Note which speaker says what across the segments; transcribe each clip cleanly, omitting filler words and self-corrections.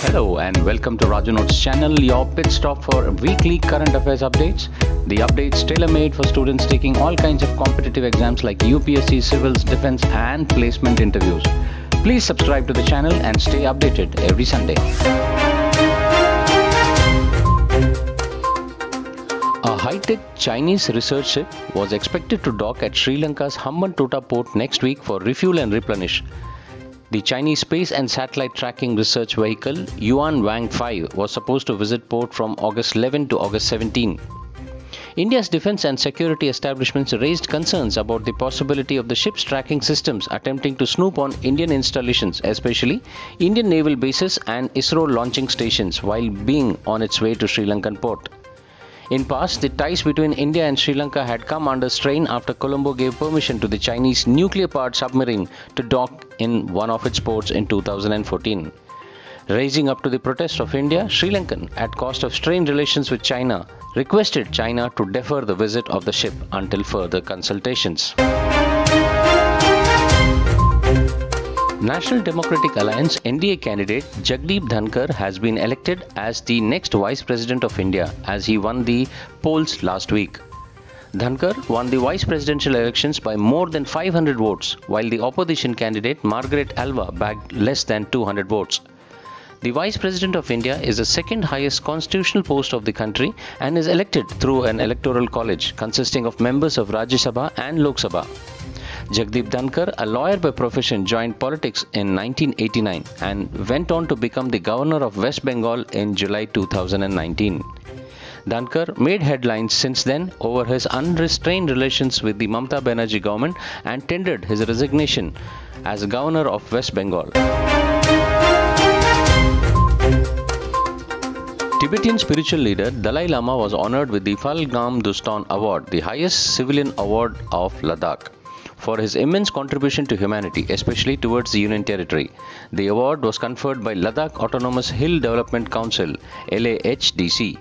Speaker 1: Hello and welcome to Raju Notes channel, your pit stop for weekly current affairs updates. The updates tailor-made for students taking all kinds of competitive exams like UPSC, civils, defense and placement interviews. Please subscribe to the channel and stay updated every Sunday. A high-tech Chinese research ship was expected to dock at Sri Lanka's Hambantota port next week for refuel and replenish. The Chinese space and satellite tracking research vehicle Yuan Wang 5 was supposed to visit port from August 11 to August 17. India's defense and security establishments raised concerns about the possibility of the ship's tracking systems attempting to snoop on Indian installations, especially Indian naval bases and ISRO launching stations, while being on its way to Sri Lankan port. In past, the ties between India and Sri Lanka had come under strain after Colombo gave permission to the Chinese nuclear-powered submarine to dock in one of its ports in 2014. Raising up to the protest of India, Sri Lankan, at cost of strained relations with China, requested China to defer the visit of the ship until further consultations. National Democratic Alliance NDA candidate Jagdeep Dhankar has been elected as the next Vice President of India as he won the polls last week. Dhankar won the vice presidential elections by more than 500 votes, while the opposition candidate Margaret Alva bagged less than 200 votes. The Vice President of India is the second highest constitutional post of the country and is elected through an electoral college consisting of members of Rajya Sabha and Lok Sabha. Jagdeep Dhankar, a lawyer by profession, joined politics in 1989 and went on to become the governor of West Bengal in July 2019. Dhankar made headlines since then over his unrestrained relations with the Mamata Banerjee government and tendered his resignation as governor of West Bengal. Tibetan spiritual leader Dalai Lama was honored with the Phal-Gam Dustan Award, the highest civilian award of Ladakh, for his immense contribution to humanity, especially towards the Union Territory. The award was conferred by Ladakh Autonomous Hill Development Council, LAHDC.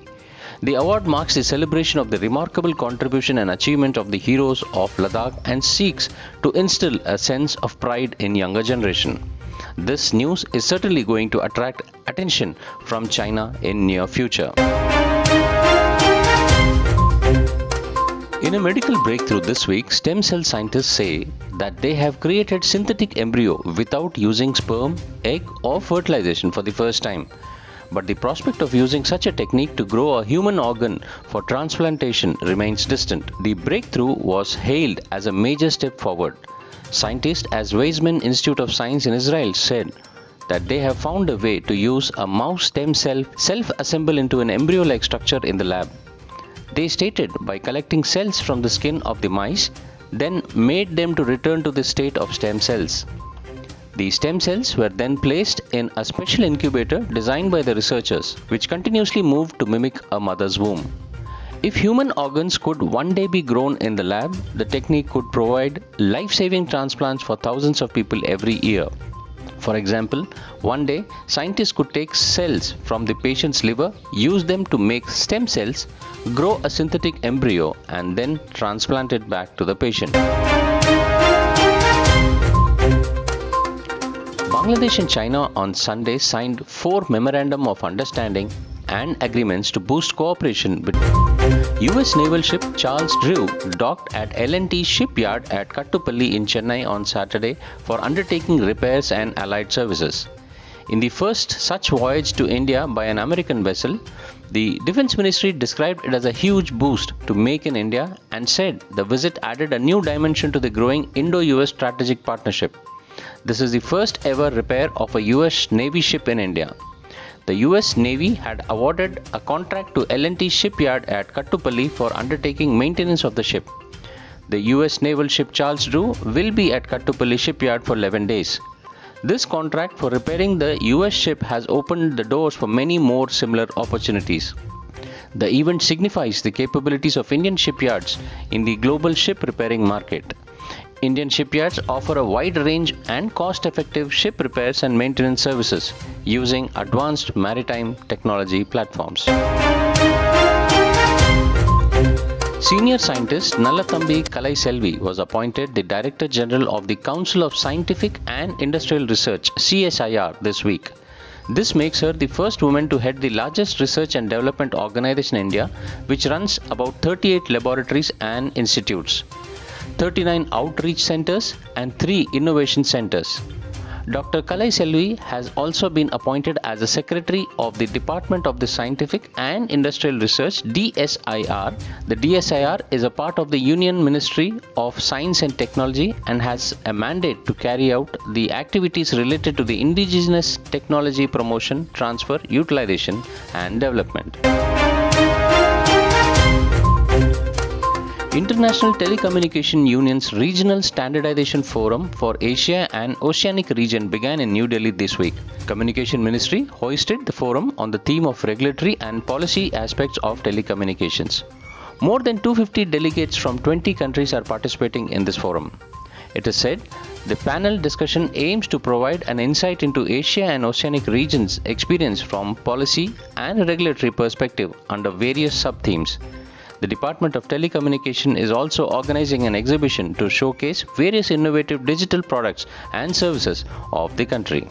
Speaker 1: The award marks the celebration of the remarkable contribution and achievement of the heroes of Ladakh and seeks to instill a sense of pride in younger generation. This news is certainly going to attract attention from China in near future. In a medical breakthrough this week, stem cell scientists say that they have created synthetic embryo without using sperm, egg or fertilization for the first time. But the prospect of using such a technique to grow a human organ for transplantation remains distant. The breakthrough was hailed as a major step forward. Scientists at Weizmann Institute of Science in Israel said that they have found a way to use a mouse stem cell self-assemble into an embryo-like structure in the lab. They stated by collecting cells from the skin of the mice, then made them to return to the state of stem cells. The stem cells were then placed in a special incubator designed by the researchers, which continuously moved to mimic a mother's womb. If human organs could one day be grown in the lab, the technique could provide life-saving transplants for thousands of people every year. For example, one day, scientists could take cells from the patient's liver, use them to make stem cells, grow a synthetic embryo, and then transplant it back to the patient. Bangladesh and China on Sunday signed 4 Memorandum of Understanding and agreements to boost cooperation with US naval ship Charles Drew docked at L&T shipyard at Kattupalli in Chennai on Saturday for undertaking repairs and allied services. In the first such voyage to India by an American vessel, the Defense Ministry described it as a huge boost to Make in India and said the visit added a new dimension to the growing IndoUS strategic partnership. This is the first ever repair of a US Navy ship in India. The US Navy had awarded a contract to L&T shipyard at Kattupalli for undertaking maintenance of the ship. The US naval ship Charles Drew will be at Kattupalli shipyard for 11 days. This contract for repairing the US ship has opened the doors for many more similar opportunities. The event signifies the capabilities of Indian shipyards in the global ship repairing market. Indian shipyards offer a wide range and cost-effective ship repairs and maintenance services using advanced maritime technology platforms. Senior scientist Nallathambi Kalaiselvi was appointed the Director General of the Council of Scientific and Industrial Research (CSIR) this week. This makes her the first woman to head the largest research and development organization in India, which runs about 38 laboratories and institutes, 39 outreach centers and 3 innovation centers. Dr. Kalai Selvi has also been appointed as the Secretary of the Department of the Scientific and Industrial Research (DSIR). The DSIR is a part of the Union Ministry of Science and Technology and has a mandate to carry out the activities related to the indigenous technology promotion, transfer, utilization and development. International Telecommunication Union's Regional Standardization Forum for Asia and Oceanic region began in New Delhi this week. Communication Ministry hosted the forum on the theme of regulatory and policy aspects of telecommunications. More than 250 delegates from 20 countries are participating in this forum. It is said the panel discussion aims to provide an insight into Asia and Oceanic regions' experience from policy and regulatory perspective under various sub-themes. The Department of Telecommunication is also organizing an exhibition to showcase various innovative digital products and services of the country.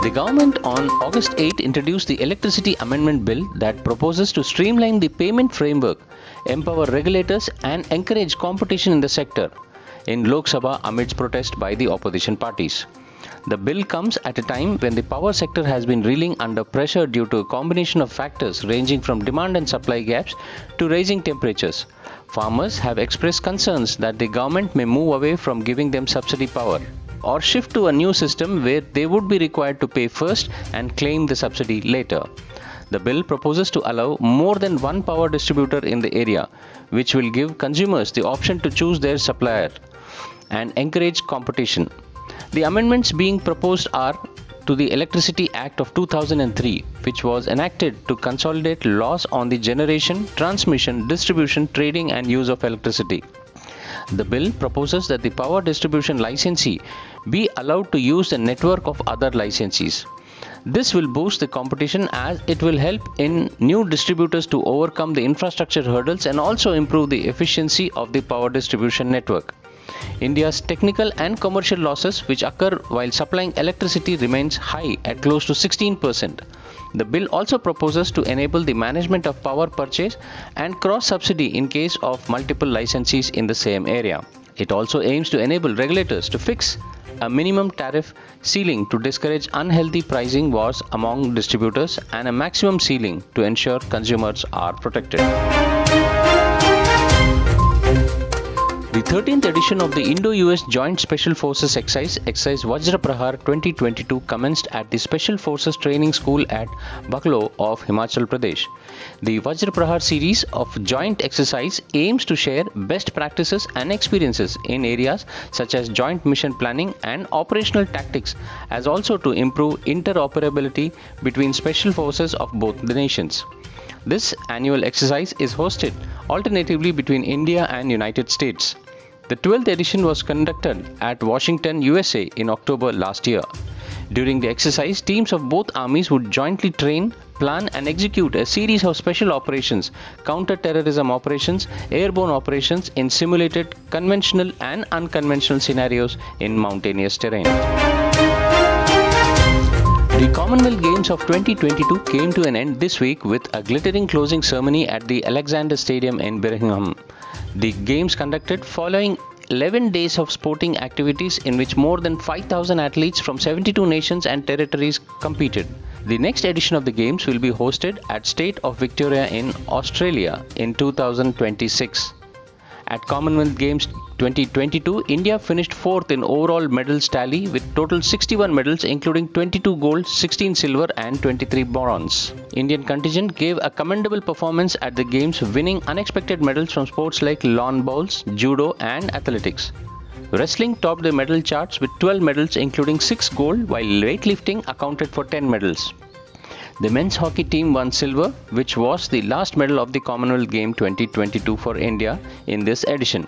Speaker 1: The government on August 8 introduced the Electricity Amendment Bill that proposes to streamline the payment framework, empower regulators and encourage competition in the sector in Lok Sabha amidst protest by the opposition parties. The bill comes at a time when the power sector has been reeling under pressure due to a combination of factors ranging from demand and supply gaps to rising temperatures. Farmers have expressed concerns that the government may move away from giving them subsidy power or shift to a new system where they would be required to pay first and claim the subsidy later. The bill proposes to allow more than one power distributor in the area, which will give consumers the option to choose their supplier and encourage competition. The amendments being proposed are to the Electricity Act of 2003, which was enacted to consolidate laws on the generation, transmission, distribution, trading and use of electricity. The bill proposes that the power distribution licensee be allowed to use the network of other licensees. This will boost the competition as it will help in new distributors to overcome the infrastructure hurdles and also improve the efficiency of the power distribution network. India's technical and commercial losses which occur while supplying electricity remains high at close to 16%. The bill also proposes to enable the management of power purchase and cross-subsidy in case of multiple licensees in the same area. It also aims to enable regulators to fix a minimum tariff ceiling to discourage unhealthy pricing wars among distributors and a maximum ceiling to ensure consumers are protected. The 13th edition of the IndoUS Joint Special Forces Exercise Vajra Prahar 2022 commenced at the Special Forces Training School at Baklo of Himachal Pradesh. The Vajra Prahar series of joint exercise aims to share best practices and experiences in areas such as joint mission planning and operational tactics, as also to improve interoperability between special forces of both the nations. This annual exercise is hosted alternatively between India and United States. The 12th edition was conducted at Washington, USA in October last year. During the exercise, teams of both armies would jointly train, plan and execute a series of special operations, counter-terrorism operations, airborne operations in simulated conventional and unconventional scenarios in mountainous terrain. The Commonwealth Games of 2022 came to an end this week with a glittering closing ceremony at the Alexander Stadium in Birmingham. The Games conducted following 11 days of sporting activities in which more than 5,000 athletes from 72 nations and territories competed. The next edition of the Games will be hosted at State of Victoria in Australia in 2026. At Commonwealth Games 2022, India finished 4th in overall medals tally with total 61 medals including 22 gold, 16 silver and 23 bronze. Indian contingent gave a commendable performance at the Games, winning unexpected medals from sports like lawn bowls, judo and athletics. Wrestling topped the medal charts with 12 medals including 6 gold, while weightlifting accounted for 10 medals. The men's hockey team won silver, which was the last medal of the Commonwealth Game 2022 for India in this edition.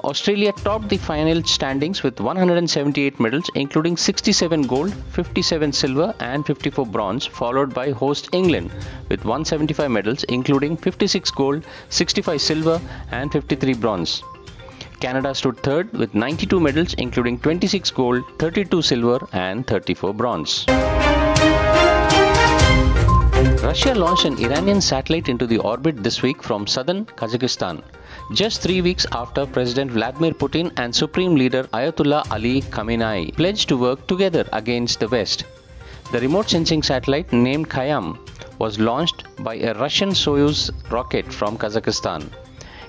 Speaker 1: Australia topped the final standings with 178 medals including 67 gold, 57 silver and 54 bronze, followed by host England with 175 medals including 56 gold, 65 silver and 53 bronze. Canada stood third with 92 medals, including 26 gold, 32 silver, and 34 bronze. Russia launched an Iranian satellite into the orbit this week from southern Kazakhstan, just 3 weeks after President Vladimir Putin and Supreme Leader Ayatollah Ali Khamenei pledged to work together against the West. The remote sensing satellite named Khayyam was launched by a Russian Soyuz rocket from Kazakhstan.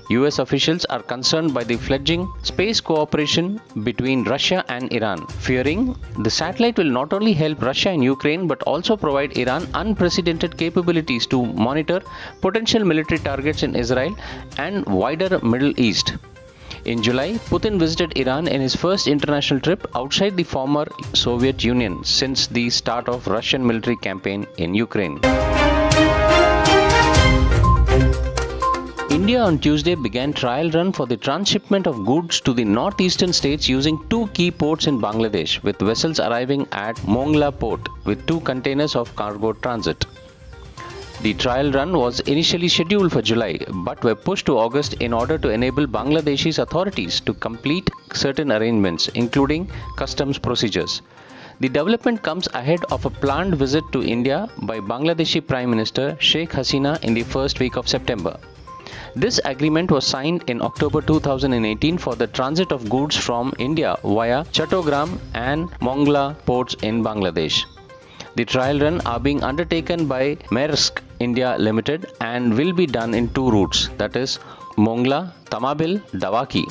Speaker 1: US officials are concerned by the fledgling space cooperation between Russia and Iran, fearing the satellite will not only help Russia and Ukraine but also provide Iran unprecedented capabilities to monitor potential military targets in Israel and wider Middle East. In July, Putin visited Iran in his first international trip outside the former Soviet Union since the start of Russian military campaign in Ukraine. India on Tuesday began trial run for the transshipment of goods to the northeastern states using 2 key ports in Bangladesh, with vessels arriving at Mongla port with 2 containers of cargo transit. The trial run was initially scheduled for July but were pushed to August in order to enable Bangladeshi authorities to complete certain arrangements, including customs procedures. The development comes ahead of a planned visit to India by Bangladeshi Prime Minister Sheikh Hasina in the first week of September. This agreement was signed in October 2018 for the transit of goods from India via Chattogram and Mongla ports in Bangladesh. The trial run are being undertaken by Maersk India Limited and will be done in 2 routes, that is Mongla, Tamabil, Dawaki,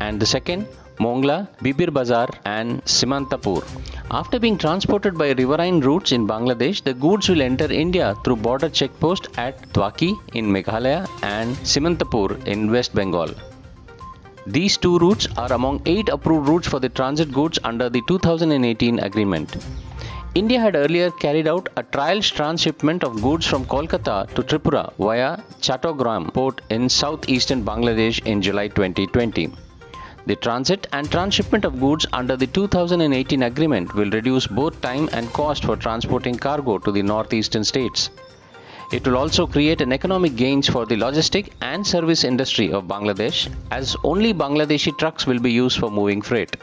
Speaker 1: and the second Mongla, Bibir Bazar and Simantapur. After being transported by riverine routes in Bangladesh, the goods will enter India through border checkpost at Dawaki in Meghalaya and Simantapur in West Bengal. These 2 routes are among 8 approved routes for the transit goods under the 2018 agreement. India had earlier carried out a trial transshipment of goods from Kolkata to Tripura via Chattogram port in southeastern Bangladesh in July 2020. The transit and transshipment of goods under the 2018 agreement will reduce both time and cost for transporting cargo to the northeastern states. It will also create an economic gains for the logistic and service industry of Bangladesh, as only Bangladeshi trucks will be used for moving freight.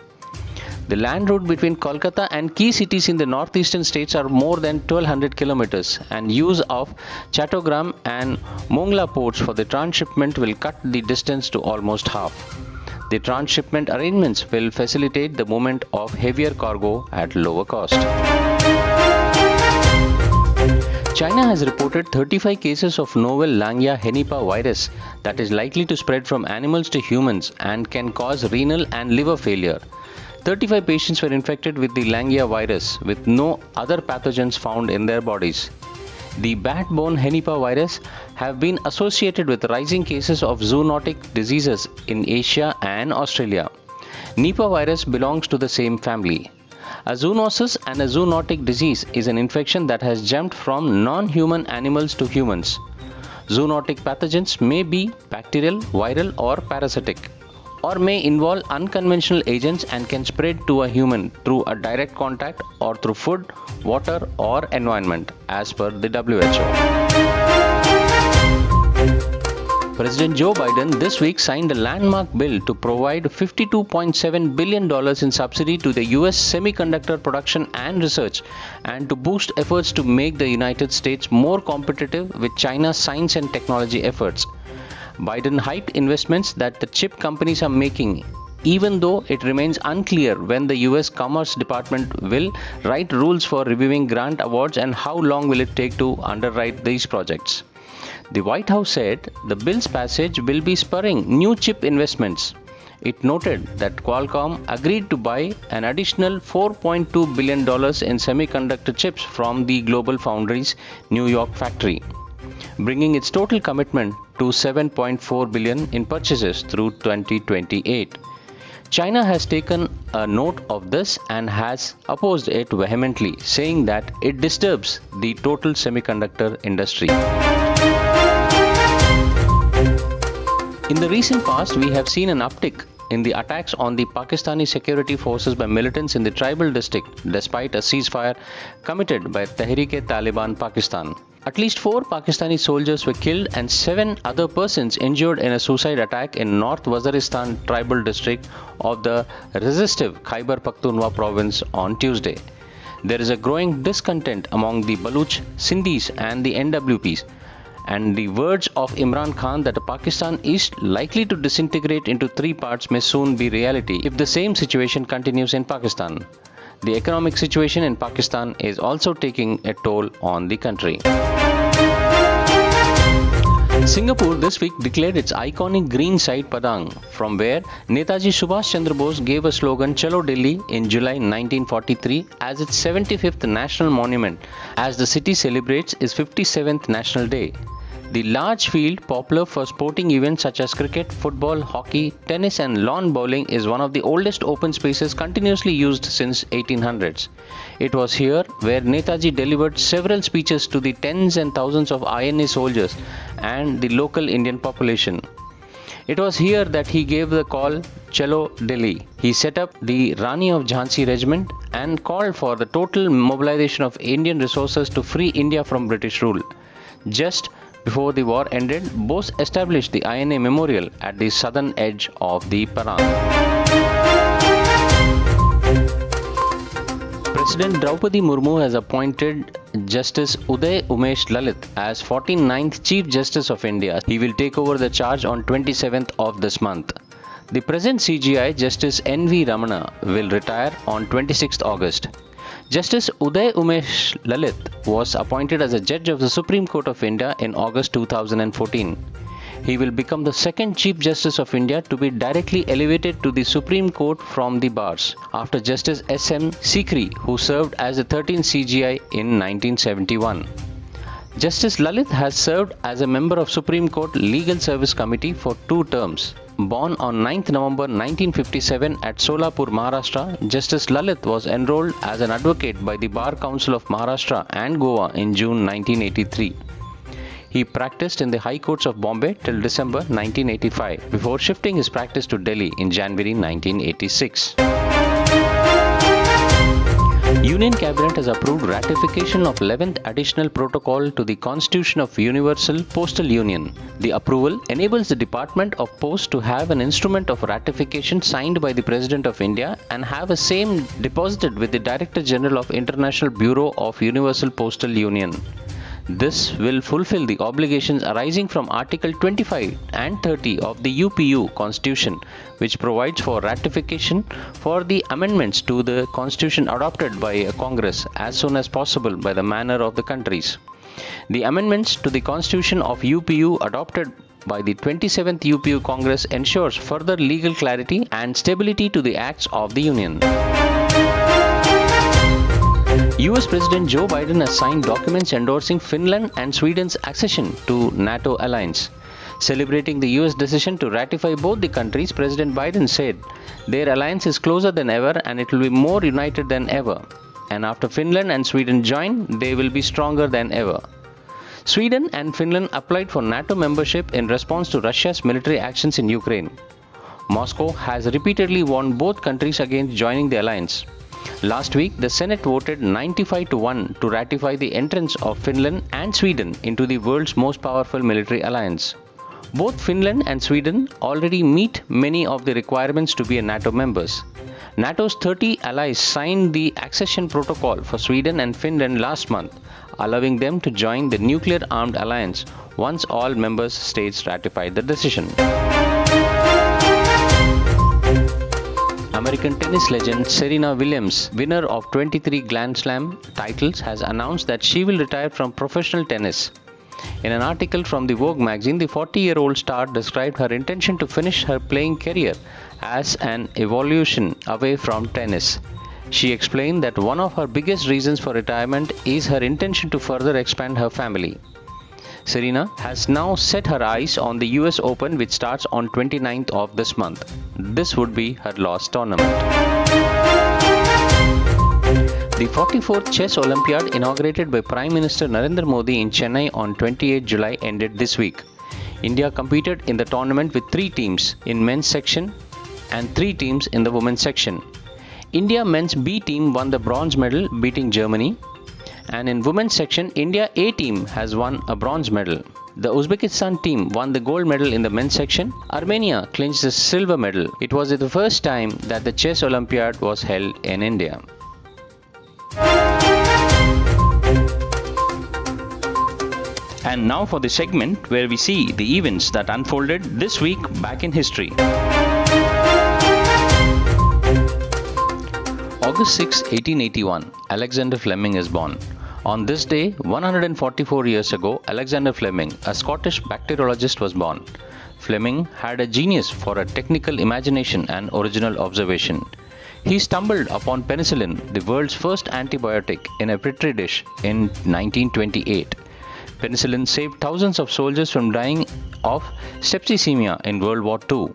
Speaker 1: The land route between Kolkata and key cities in the northeastern states are more than 1200 kilometers, and use of Chattogram and Mongla ports for the transshipment will cut the distance to almost half. The transshipment arrangements will facilitate the movement of heavier cargo at lower cost. China has reported 35 cases of novel Langya Henipa virus that is likely to spread from animals to humans and can cause renal and liver failure. 35 patients were infected with the Langya virus with no other pathogens found in their bodies. The bat-borne Henipa virus have been associated with rising cases of zoonotic diseases in Asia and Australia. Nipah virus belongs to the same family. A zoonosis and a zoonotic disease is an infection that has jumped from non-human animals to humans. Zoonotic pathogens may be bacterial, viral or parasitic, or may involve unconventional agents and can spread to a human through a direct contact or through food, water or environment, as per the WHO. President Joe Biden this week signed a landmark bill to provide $52.7 billion in subsidy to the US semiconductor production and research, and to boost efforts to make the United States more competitive with China's science and technology efforts. Biden hyped investments that the chip companies are making, even though it remains unclear when the US Commerce Department will write rules for reviewing grant awards and how long will it take to underwrite these projects. The White House said the bill's passage will be spurring new chip investments. It noted that Qualcomm agreed to buy an additional $4.2 billion in semiconductor chips from the GlobalFoundries New York factory, bringing its total commitment to $7.4 billion in purchases through 2028. China has taken a note of this and has opposed it vehemently, saying that it disturbs the total semiconductor industry. In the recent past, we have seen an uptick in the attacks on the Pakistani security forces by militants in the tribal district, despite a ceasefire committed by Tehreek-e-Taliban Pakistan. At least 4 Pakistani soldiers were killed and 7 other persons injured in a suicide attack in North Waziristan tribal district of the resistive Khyber Pakhtunkhwa province on Tuesday. There is a growing discontent among the Baluch, Sindhis and the NWPs, and the words of Imran Khan that Pakistan is likely to disintegrate into 3 parts may soon be reality if the same situation continues in Pakistan. The economic situation in Pakistan is also taking a toll on the country. Singapore this week declared its iconic green site Padang, from where Netaji Subhash Chandra Bose gave a slogan Chalo Delhi in July 1943 as its 75th national monument as the city celebrates its 57th National Day. The large field, popular for sporting events such as cricket, football, hockey, tennis and lawn bowling, is one of the oldest open spaces continuously used since 1800s. It was here where Netaji delivered several speeches to the tens and thousands of INA soldiers and the local Indian population. It was here that he gave the call Chalo Delhi. He set up the Rani of Jhansi regiment and called for the total mobilization of Indian resources to free India from British rule. Just before the war ended, Bose established the INA Memorial at the southern edge of the Padang. President Draupadi Murmu has appointed Justice Umesh Lalit as 49th Chief Justice of India. He will take over the charge on 27th of this month. The present CJI, Justice N.V. Ramana, will retire on 26th August. Justice Umesh Lalit was appointed as a judge of the Supreme Court of India in August 2014. He will become the second Chief Justice of India to be directly elevated to the Supreme Court from the bars, after Justice S.M. Sikri, who served as the 13th CJI in 1971. Justice Lalit has served as a member of Supreme Court Legal Service Committee for 2 terms. Born on 9th November 1957 at Solapur, Maharashtra, Justice Lalit was enrolled as an advocate by the Bar Council of Maharashtra and Goa in June 1983. He practiced in the High Courts of Bombay till December 1985 before shifting his practice to Delhi in January 1986. Union Cabinet has approved ratification of 11th Additional Protocol to the Constitution of Universal Postal Union. The approval enables the Department of Post to have an instrument of ratification signed by the President of India and have a same deposited with the Director General of International Bureau of Universal Postal Union. This will fulfill the obligations arising from Article 25 and 30 of the UPU Constitution, which provides for ratification for the amendments to the Constitution adopted by a Congress as soon as possible by the manner of the countries. The amendments to the Constitution of UPU adopted by the 27th UPU Congress ensures further legal clarity and stability to the acts of the Union. US President Joe Biden has signed documents endorsing Finland and Sweden's accession to NATO alliance. Celebrating the US decision to ratify both the countries, President Biden said, "Their alliance is closer than ever and it will be more united than ever. And after Finland and Sweden join, they will be stronger than ever." Sweden and Finland applied for NATO membership in response to Russia's military actions in Ukraine. Moscow has repeatedly warned both countries against joining the alliance. Last week, the Senate voted 95-1 to ratify the entrance of Finland and Sweden into the world's most powerful military alliance. Both Finland and Sweden already meet many of the requirements to be a NATO members. NATO's 30 allies signed the accession protocol for Sweden and Finland last month, allowing them to join the nuclear-armed alliance once all member states ratify the decision. American tennis legend Serena Williams, winner of 23 Grand Slam titles, has announced that she will retire from professional tennis. In an article from the Vogue magazine, the 40-year-old star described her intention to finish her playing career as an evolution away from tennis. She explained that one of her biggest reasons for retirement is her intention to further expand her family. Serena has now set her eyes on the US Open, which starts on 29th of this month. This would be her last tournament. The 44th Chess Olympiad, inaugurated by Prime Minister Narendra Modi in Chennai on 28 July, ended this week. India competed in the tournament with 3 teams in men's section and 3 teams in the women's section. India men's B team won the bronze medal, beating Germany, And in women's section, India A team has won a bronze medal. The Uzbekistan team won the gold medal in the men's section. Armenia clinched the silver medal. It was the first time that the chess Olympiad was held in India. And now for the segment where we see the events that unfolded this week back in history. August 6, 1881, Alexander Fleming is born. On this day, 144 years ago, Alexander Fleming, a Scottish bacteriologist, was born. Fleming had a genius for a technical imagination and original observation. He stumbled upon penicillin, the world's first antibiotic, in a petri dish in 1928. Penicillin saved thousands of soldiers from dying of septicemia in World War II.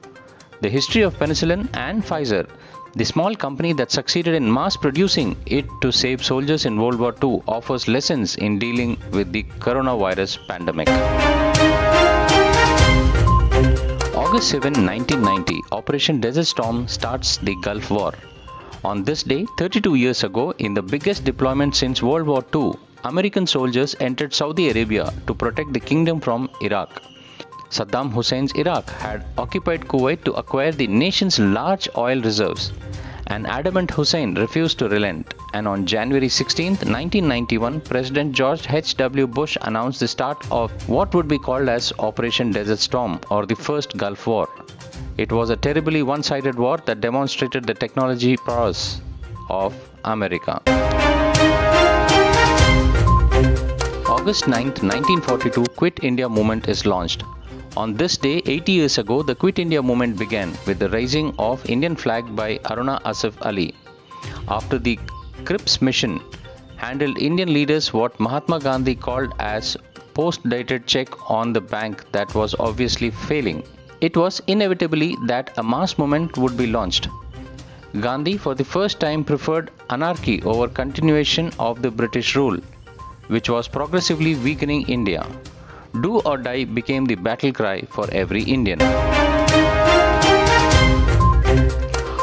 Speaker 1: The history of penicillin and Pfizer, the small company that succeeded in mass producing it to save soldiers in World War II, offers lessons in dealing with the coronavirus pandemic. August 7, 1990, Operation Desert Storm starts the Gulf War. On this day, 32 years ago, in the biggest deployment since World War II, American soldiers entered Saudi Arabia to protect the kingdom from Iraq. Saddam Hussein's Iraq had occupied Kuwait to acquire the nation's large oil reserves. An adamant Hussein refused to relent, and on January 16, 1991, President George H.W. Bush announced the start of what would be called as Operation Desert Storm, or the First Gulf War. It was a terribly one-sided war that demonstrated the technology prowess of America. August 9, 1942, Quit India movement is launched. On this day, 80 years ago, the Quit India movement began with the raising of Indian flag by Aruna Asif Ali. After the Cripps mission handled Indian leaders what Mahatma Gandhi called as post-dated check on the bank that was obviously failing. It was inevitably that a mass movement would be launched. Gandhi for the first time preferred anarchy over continuation of the British rule, which was progressively weakening India. Do or die became the battle cry for every Indian.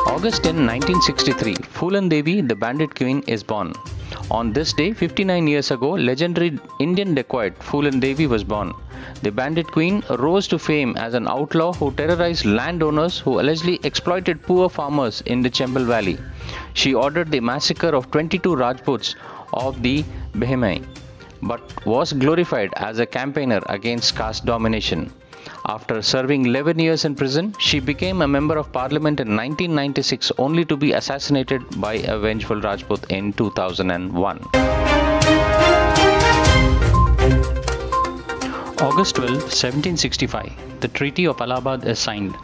Speaker 1: August 10, 1963, Fulham Devi, the bandit queen, is born. On this day, 59 years ago, legendary Indian dacoit Fulham Devi was born. The bandit queen rose to fame as an outlaw who terrorized landowners who allegedly exploited poor farmers in the Chambal Valley. She ordered the massacre of 22 Rajputs of the Bahmai, but was glorified as a campaigner against caste domination. After serving 11 years in prison, she became a member of parliament in 1996, only to be assassinated by a vengeful Rajput in 2001. August 12, 1765, the Treaty of Allahabad is signed.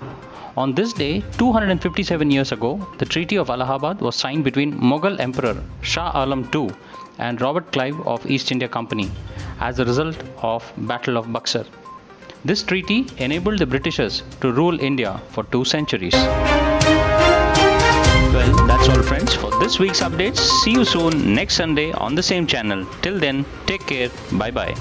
Speaker 1: On this day, 257 years ago, the Treaty of Allahabad was signed between Mughal Emperor Shah Alam II and Robert Clive of East India Company as a result of Battle of Buxar. This treaty enabled the Britishers to rule India for 2 centuries. Well, that's all friends for this week's updates. See you soon next Sunday on the same channel. Till then, take care. Bye bye.